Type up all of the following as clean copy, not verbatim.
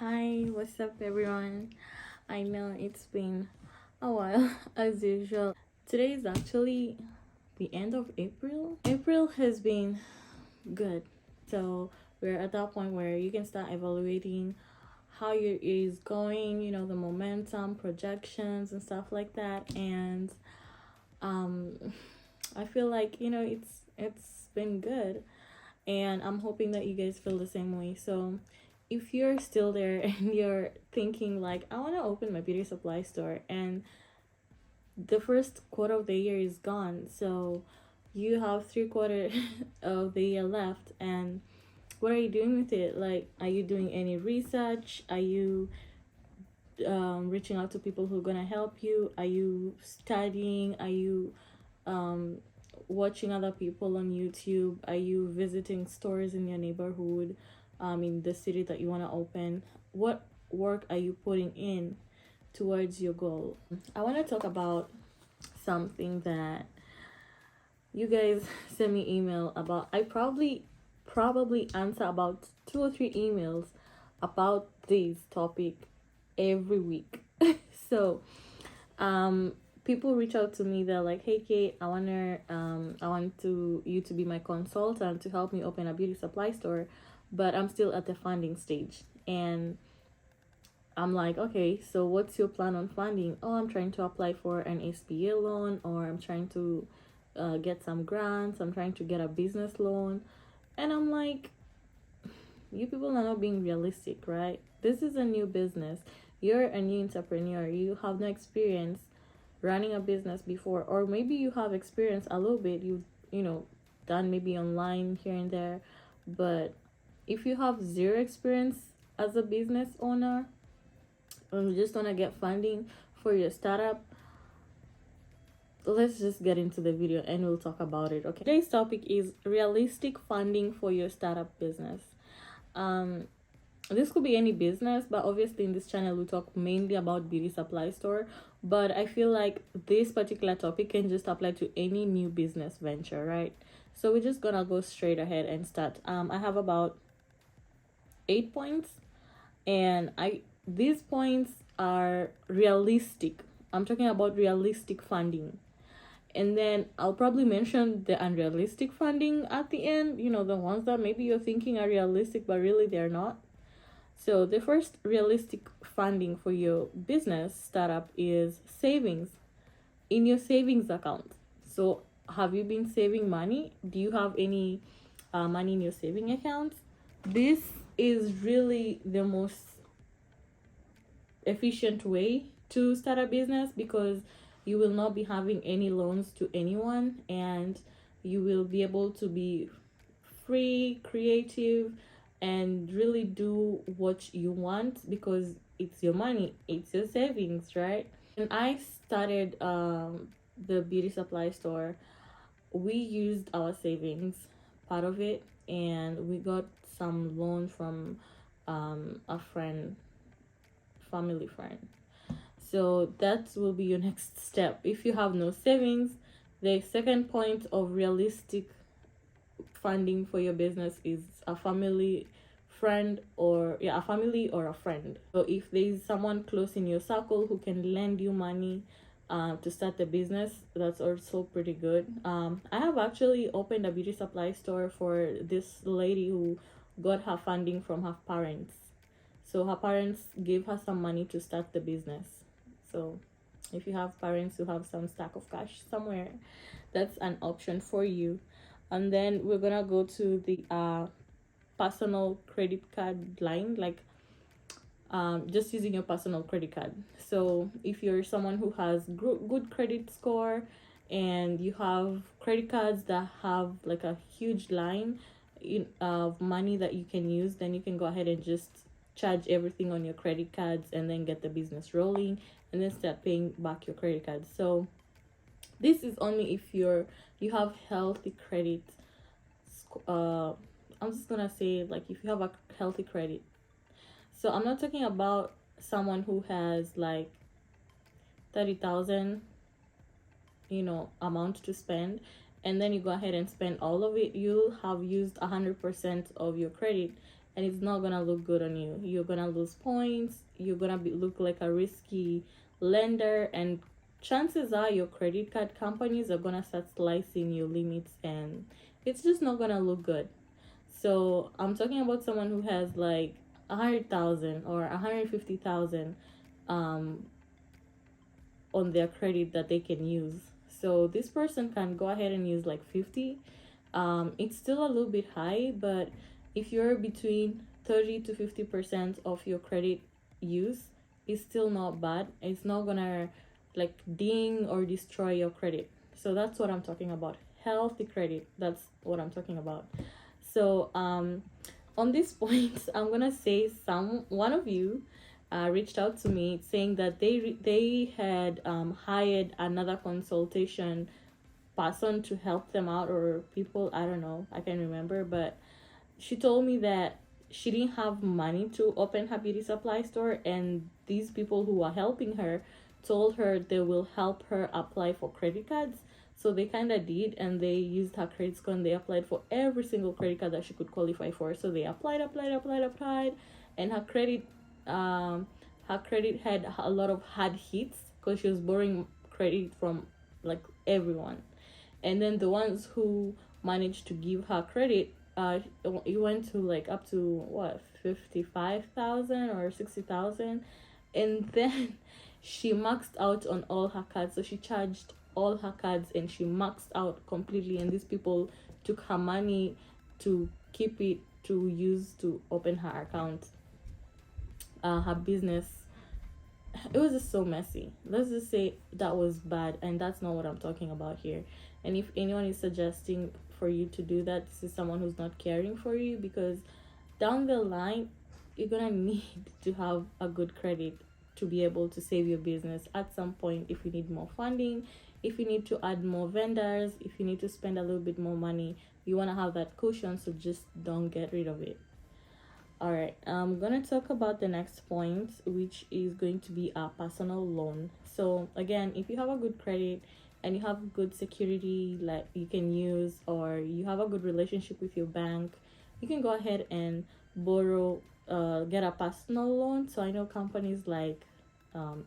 Hi, what's up, everyone? I know it's been a while, as usual. Today is actually the end of April. April has been good, so we're at that point where you can start evaluating how your year is going, the momentum, projections, and stuff like that. And um, I feel like it's been good, and I'm hoping that you guys feel the same way. So if you're still there and you're thinking like, I want to open my beauty supply store, and the first quarter of the year is gone, so you have 3 quarter of the year left, and what are you doing with it? Like, are you doing any research? Are you reaching out to people who are gonna help you? Are you studying? Are you um, watching other people on YouTube? Are you visiting stores in your neighborhood, in the city that you want to open? What work are you putting in towards your goal? I want to talk about something that you guys send me email about. I probably answer about 2 or 3 emails about this topic every week. So um people reach out to me. They're like, hey Kate, I want you to be my consultant to help me open a beauty supply store, but I'm still at the funding stage. And I'm like, okay, so what's your plan on funding? Oh, I'm trying to apply for an SBA loan, or I'm trying to get some grants, I'm trying to get a business loan. And I'm like, you people are not being realistic, right? This is a new business. You're a new entrepreneur. You have no experience running a business before, or maybe you have experience a little bit. You done maybe online here and there, but if you have zero experience as a business owner, and you just want to get funding for your startup, let's just get into the video and we'll talk about it. Okay, today's topic is realistic funding for your startup business. This could be any business, but obviously in this channel we talk mainly about beauty supply store, but I feel like this particular topic can just apply to any new business venture, right? So we're just gonna go straight ahead and start. I have about 8 points, and these points are realistic. I'm talking about realistic funding, and then I'll probably mention the unrealistic funding at the end, the ones that maybe you're thinking are realistic but really they're not. So the first realistic funding for your business startup is savings in your savings account. So have you been saving money? Do you have any money in your saving account? This is really the most efficient way to start a business, because you will not be having any loans to anyone, and you will be able to be free, creative, and really do what you want, because it's your money, it's your savings, right? When I started the beauty supply store, we used our savings, part of it, and we got some loan from a friend, family friend. So that will be your next step. If you have no savings, the second point of realistic funding for your business is a family friend, or a family or a friend. So if there's someone close in your circle who can lend you money to start the business, that's also pretty good. I have actually opened a beauty supply store for this lady who got her funding from her parents. So her parents gave her some money to start the business. So if you have parents who have some stack of cash somewhere, that's an option for you. And then we're gonna go to the personal credit card line, like just using your personal credit card. So if you're someone who has good credit score, and you have credit cards that have like a huge line of money that you can use, then you can go ahead and just charge everything on your credit cards, and then get the business rolling, and then start paying back your credit cards. So this is only if you have healthy credit. I'm just gonna say, like, if you have a healthy credit. So I'm not talking about someone who has like 30,000 amount to spend, and then you go ahead and spend all of it. You'll have used 100% of your credit, and it's not gonna look good on you. You're gonna lose points, you're gonna look like a risky lender, and chances are your credit card companies are gonna start slicing your limits, and it's just not gonna look good. So I'm talking about someone who has like 100,000 or 150,000 um on their credit that they can use. So this person can go ahead and use like 50. It's still a little bit high, but if you're between 30 to 50% of your credit use, it's still not bad. It's not gonna like ding or destroy your credit. So that's what I'm talking about. Healthy credit. That's what I'm talking about. So on this point, I'm gonna say one of you reached out to me saying that they had hired another consultation person to help them out, or people, I don't know, I can't remember, but she told me that she didn't have money to open her beauty supply store, and these people who are helping her told her they will help her apply for credit cards. So they kind of did, and they used her credit score and they applied for every single credit card that she could qualify for. So they applied, and um her credit had a lot of hard hits because she was borrowing credit from like everyone. And then the ones who managed to give her credit, it went to like up to what, 55,000 or 60,000. And then she maxed out on all her cards, so she charged all her cards and she maxed out completely, and these people took her money to keep it to use to open her account, her business. It was just so messy. Let's just say that was bad, and that's not what I'm talking about here. And if anyone is suggesting for you to do that, this is someone who's not caring for you, because down the line you're gonna need to have a good credit to be able to save your business at some point. If you need more funding, if you need to add more vendors, if you need to spend a little bit more money, you want to have that cushion, so just don't get rid of it. All right, I'm gonna talk about the next point, which is going to be a personal loan. So again, if you have a good credit and you have good security like you can use, or you have a good relationship with your bank, you can go ahead and borrow, get a personal loan. So I know companies like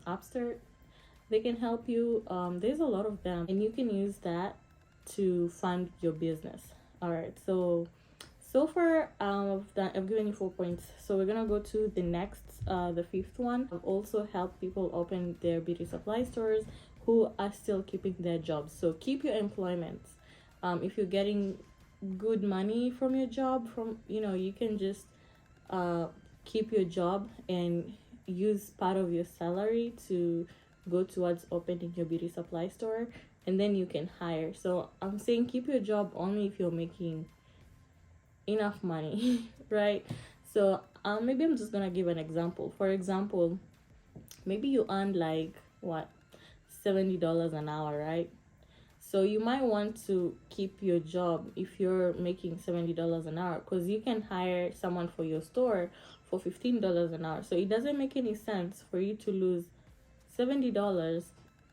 Upstart, they can help you. There's a lot of them, and you can use that to fund your business. All right, so far I've given you 4 points, so we're gonna go to the next, the fifth one. I've also helped people open their beauty supply stores who are still keeping their jobs. So keep your employment. If you're getting good money from your job, from you can just keep your job and use part of your salary to go towards opening your beauty supply store, and then you can hire. So I'm saying keep your job only if you're making enough money right? So maybe I'm just gonna give an example. For example, maybe you earn like what, $70 an hour, right? So you might want to keep your job if you're making $70 an hour, because you can hire someone for your store for $15 an hour. So it doesn't make any sense for you to lose $70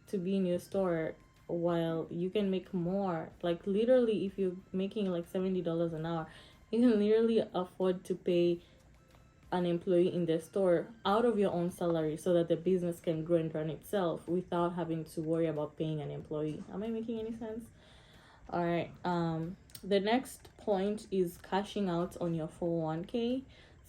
to be in your store while you can make more. Like literally, if you're making like $70 an hour, you can literally afford to pay an employee in the store out of your own salary, so that the business can grow and run itself without having to worry about paying an employee. Am I making any sense? All right. The next point is cashing out on your 401k.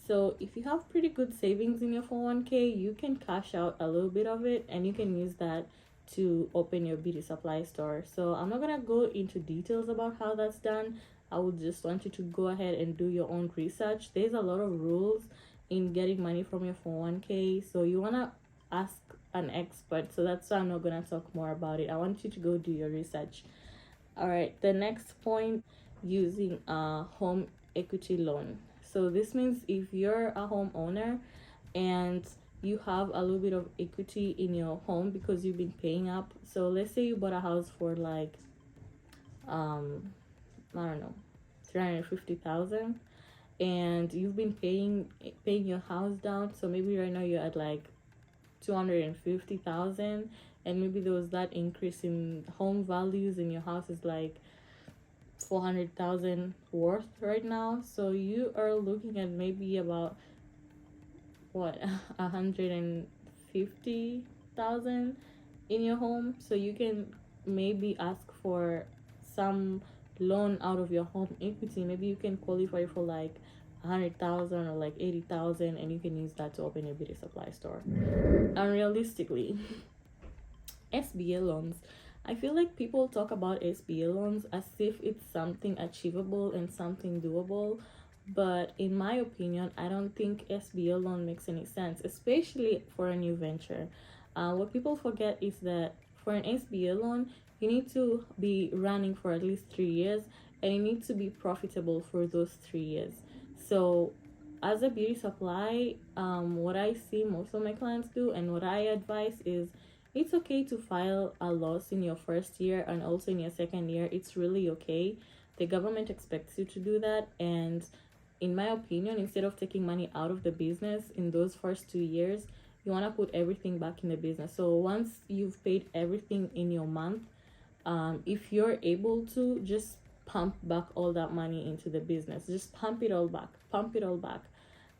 So if you have pretty good savings in your 401k, you can cash out a little bit of it, and you can use that to open your beauty supply store. So I'm not gonna go into details about how that's done. I would just want you to go ahead and do your own research. There's a lot of rules in getting money from your 401k, so you want to ask an expert. So that's why I'm not going to talk more about it. I want you to go do your research. All right, the next point, using a home equity loan. So this means if you're a homeowner and you have a little bit of equity in your home because you've been paying up. So let's say you bought a house for like I don't know, 350,000, and you've been paying your house down. So maybe right now you're at like 250,000, and maybe there was that increase in home values, and your house is like 400,000 worth right now. So you are looking at maybe about what 150,000 in your home. So you can maybe ask for some loan out of your home equity. Maybe you can qualify for like 100,000 or like 80,000, and you can use that to open your beauty supply store. Unrealistically, SBA loans. I feel like people talk about SBA loans as if it's something achievable and something doable. But in my opinion, I don't think SBA loan makes any sense, especially for a new venture. What people forget is that for an SBA loan, you need to be running for at least 3 years, and you need to be profitable for those 3 years. So, as a beauty supply, what I see most of my clients do and what I advise is it's okay to file a loss in your first year and also in your second year. It's really okay. The government expects you to do that. And in my opinion, instead of taking money out of the business in those first 2 years, you want to put everything back in the business. So once you've paid everything in your month, if you're able to, just pump back all that money into the business. Just pump it all back,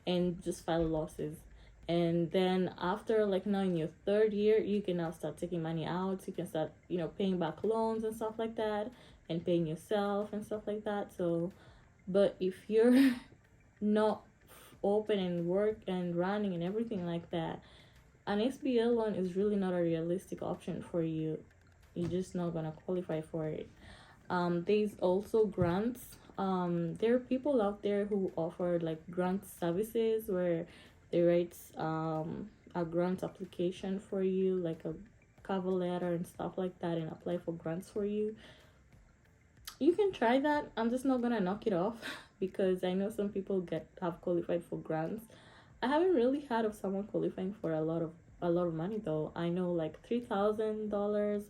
and just file losses. And then after, like, now in your third year, you can now start taking money out. You can start, paying back loans and stuff like that, and paying yourself and stuff like that. So, but if you're not open and work and running and everything like that, an SBL loan is really not a realistic option for you. You're just not gonna qualify for it. There's also grants. There are people out there who offer like grant services where they write a grant application for you, like a cover letter and stuff like that, and apply for grants for you. You can try that. I'm just not gonna knock it off because I know some people have qualified for grants. I haven't really heard of someone qualifying for a lot of money though. I know like $3,000,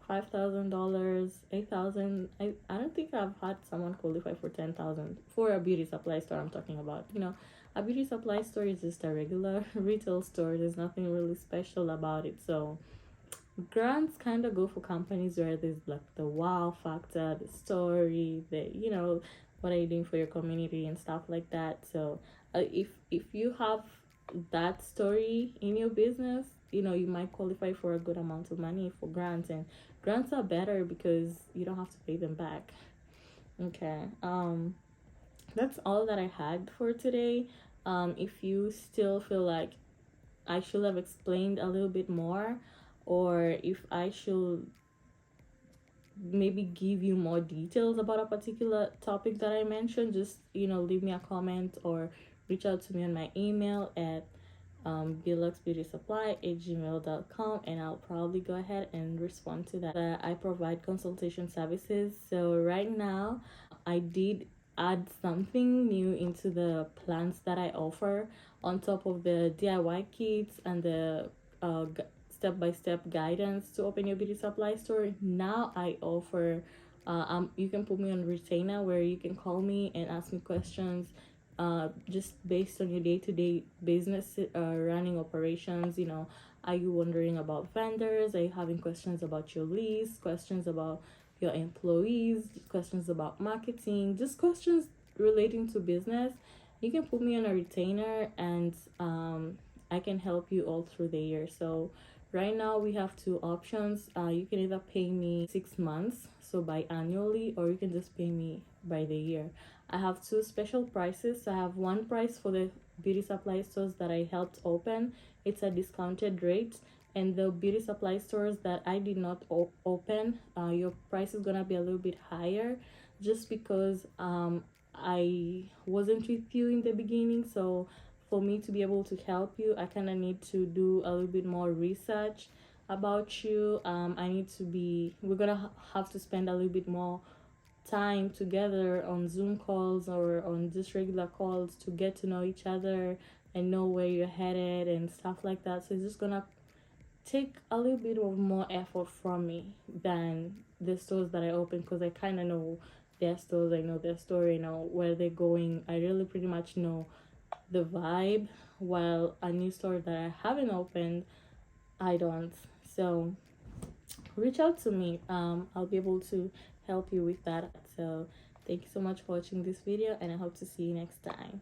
$5,000, 8,000. I don't think I've had someone qualify for 10,000 for a beauty supply store. I'm talking about, a beauty supply store is just a regular retail store. There's nothing really special about it. So grants kind of go for companies where there's like the wow factor, the story, what are you doing for your community and stuff like that. So if you have that story in your business, you might qualify for a good amount of money for grants. And grants are better because you don't have to pay them back. Okay, that's all that I had for today. If you still feel like I should have explained a little bit more, or if I should maybe give you more details about a particular topic that I mentioned, just leave me a comment or reach out to me on my email at bluxbeautysupply@gmail.com, and I'll probably go ahead and respond to that. I provide consultation services. So right now I did add something new into the plans that I offer on top of the DIY kits and the step-by-step guidance to open your beauty supply store. Now I offer you can put me on retainer where you can call me and ask me questions just based on your day-to-day business running operations. Are you wondering about vendors? Are you having questions about your lease, questions about your employees, questions about marketing, just questions relating to business? You can put me on a retainer, and I can help you all through the year. So right now we have two options. You can either pay me 6 months, so biannually, or you can just pay me by the year. I have two special prices. So I have one price for the beauty supply stores that I helped open. It's a discounted rate. And the beauty supply stores that I did not open, your price is gonna be a little bit higher, just because I wasn't with you in the beginning. So for me to be able to help you, I kind of need to do a little bit more research about you. We're gonna have to spend a little bit more time together on Zoom calls or on just regular calls to get to know each other and know where you're headed and stuff like that. So it's just gonna take a little bit of more effort from me than the stores that I open, because I kind of know their stores. I know their story, I know where they're going. I really pretty much know the vibe, while a new store that I haven't opened, I don't. So reach out to me. I'll be able to help you with that. So thank you so much for watching this video, and I hope to see you next time.